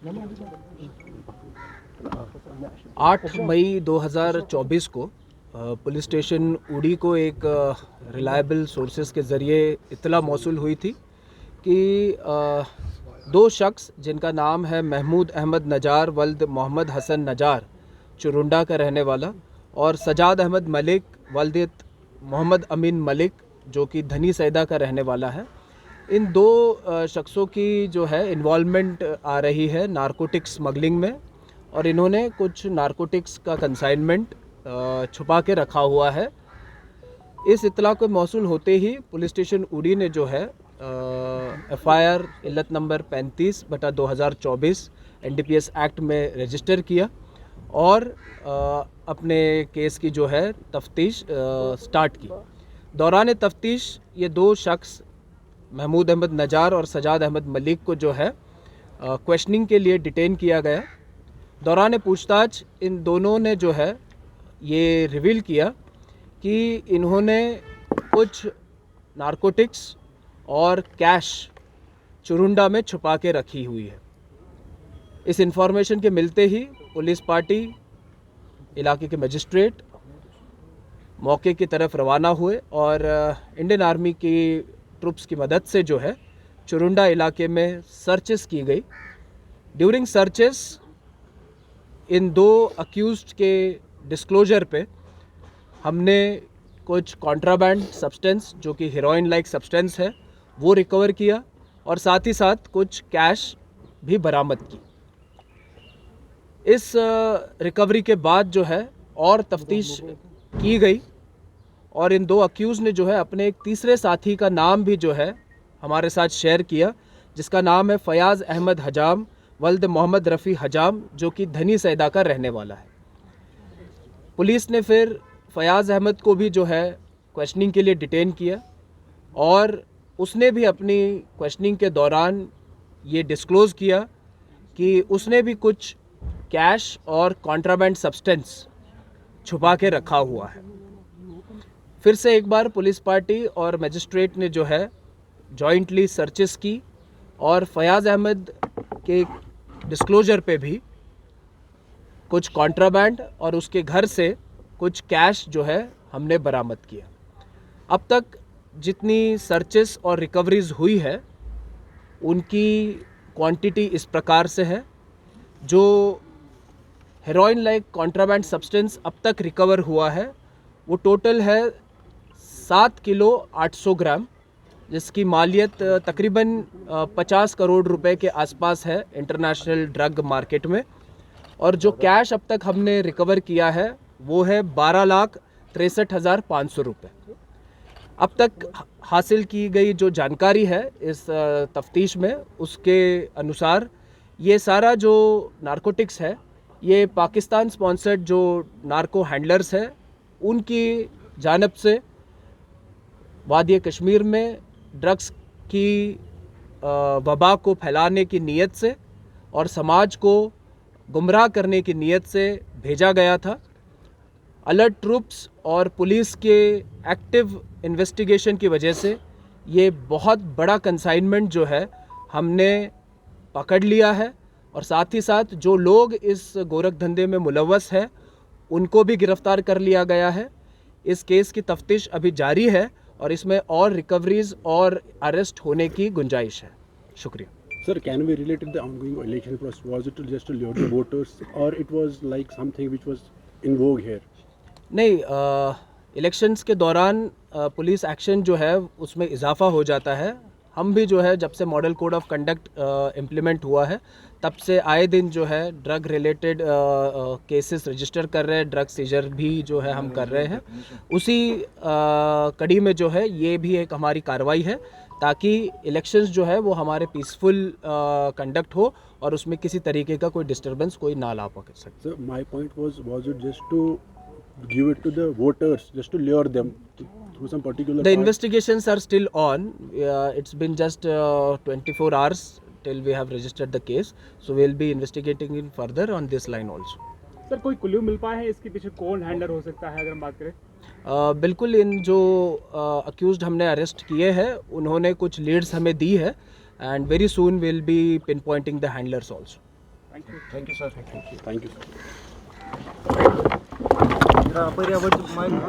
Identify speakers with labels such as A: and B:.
A: 8 मई 2024 को police station उड़ी को एक रिलायबल सोर्सेज के ज़रिए इत्तला मौसूल हुई थी कि दो शख्स जिनका नाम है महमूद अहमद नजार वल्द मोहम्मद हसन नजार चुरुंडा का रहने वाला और सजाद अहमद मलिक वल्द मोहम्मद अमीन मलिक जो कि धनी सैदा का रहने वाला है, इन दो शख्सों की जो है इन्वॉल्वमेंट आ रही है नारकोटिक्स स्मगलिंग में और इन्होंने कुछ नारकोटिक्स का कंसाइनमेंट छुपा के रखा हुआ है। इस इत्तला को मौसूल होते ही पुलिस स्टेशन उड़ी ने जो है FIR इल्लत नंबर 35/2024 NDPS एक्ट में रजिस्टर किया और अपने केस की जो है तफ्तीश स्टार्ट की। दौरान तफ्तीश ये दो शख्स महमूद अहमद नजार और सजाद अहमद मलिक को जो है क्वेश्चनिंग के लिए डिटेन किया गया। दौरान पूछताछ इन दोनों ने जो है ये रिवील किया कि इन्होंने कुछ नारकोटिक्स और कैश चुरुंडा में छुपा के रखी हुई है। इस इंफॉर्मेशन के मिलते ही पुलिस पार्टी इलाके के मजिस्ट्रेट मौके की तरफ रवाना हुए और इंडियन आर्मी की ट्रुप्स की मदद से जो है चुरुंडा इलाके में सर्चेस की गई। ड्यूरिंग सर्चेस इन दो अक्यूज्ड के डिस्क्लोजर पे हमने कुछ कॉन्ट्राबैंड सब्सटेंस जो कि हेरोइन लाइक सब्सटेंस है वो रिकवर किया और साथ ही साथ कुछ कैश भी बरामद की। इस रिकवरी के बाद जो है और तफ्तीश की गई और इन दो अक्यूज ने जो है अपने एक तीसरे साथी का नाम भी जो है हमारे साथ शेयर किया, जिसका नाम है फयाज़ अहमद हजाम वल्द मोहम्मद रफ़ी हजाम जो कि धनी सैदा का रहने वाला है। पुलिस ने फिर फयाज़ अहमद को भी जो है क्वेश्चनिंग के लिए डिटेन किया और उसने भी अपनी क्वेश्चनिंग के दौरान ये डिस्क्लोज़ किया कि उसने भी कुछ कैश और कॉन्ट्राबैंड सब्सटेंस छुपा के रखा हुआ है। फिर से एक बार पुलिस पार्टी और मजिस्ट्रेट ने जो है जॉइंटली सर्चेस की और फयाज़ अहमद के डिस्क्लोजर पे भी कुछ कॉन्ट्राबैंड और उसके घर से कुछ कैश जो है हमने बरामद किया। अब तक जितनी सर्चेस और रिकवरीज हुई है उनकी क्वांटिटी इस प्रकार से है। जो हेरोइन लाइक कॉन्ट्राबैंड सब्सटेंस अब तक रिकवर हुआ है वो टोटल है 7 किलो 800 ग्राम, जिसकी मालियत तकरीबन 50 करोड़ रुपए के आसपास है इंटरनेशनल ड्रग मार्केट में। और जो कैश अब तक हमने रिकवर किया है वो है 12,63,500 रुपये। अब तक हासिल की गई जो जानकारी है इस तफ्तीश में उसके अनुसार ये सारा जो नारकोटिक्स है ये पाकिस्तान स्पॉन्सर्ड जो नार्को हैंडलर्स है उनकी जानब से वादी कश्मीर में ड्रग्स की वबा को फैलाने की नीयत से और समाज को गुमराह करने की नीयत से भेजा गया था। अलर्ट ट्रूप्स और पुलिस के एक्टिव इन्वेस्टिगेशन की वजह से ये बहुत बड़ा कंसाइनमेंट जो है हमने पकड़ लिया है और साथ ही साथ जो लोग इस गोरख धंधे में मुलव्वस है उनको भी गिरफ्तार कर लिया गया है। इस केस की तफ्तीश अभी जारी है और इसमें और रिकवरीज और अरेस्ट होने की गुंजाइश है। शुक्रिया।
B: Sir, can we relate it to the ongoing election process? Was it just to lure the voters or it was like something which was in vogue here?
A: नहीं, इलेक्शंस के दौरान पुलिस एक्शन जो है उसमें इजाफा हो जाता है। हम भी जो है जब से model code of conduct implement हुआ है तब से आए दिन जो है ड्रग रिलेटेड केसेस रजिस्टर कर रहे हैं, ड्रग सीजर भी जो है हम कर रहे हैं। उसी कड़ी में जो है ये भी एक हमारी कार्रवाई है ताकि इलेक्शंस जो है वो हमारे पीसफुल कंडक्ट हो और उसमें किसी तरीके का कोई डिस्टर्बेंस कोई ना ला पा सके।
B: Sir, my point was it just to give it to the voters, just to lure them through some particular
A: The
B: part?
A: investigations are still on. It's been just 24 hours till we have registered the case. So we'll be investigating in further on this line also.
C: Sir कोई clue मिल पाया है इसके पीछे कौन handler हो सकता है अगर हम बात करें?
A: बिल्कुल, इन जो अक्यूज्ड हमने अरेस्ट किए हैं उन्होंने कुछ लीड्स हमें दी है and very soon will be pin Poynting the handlers also.
C: Thank you
B: Thank you.
D: पर्यावरण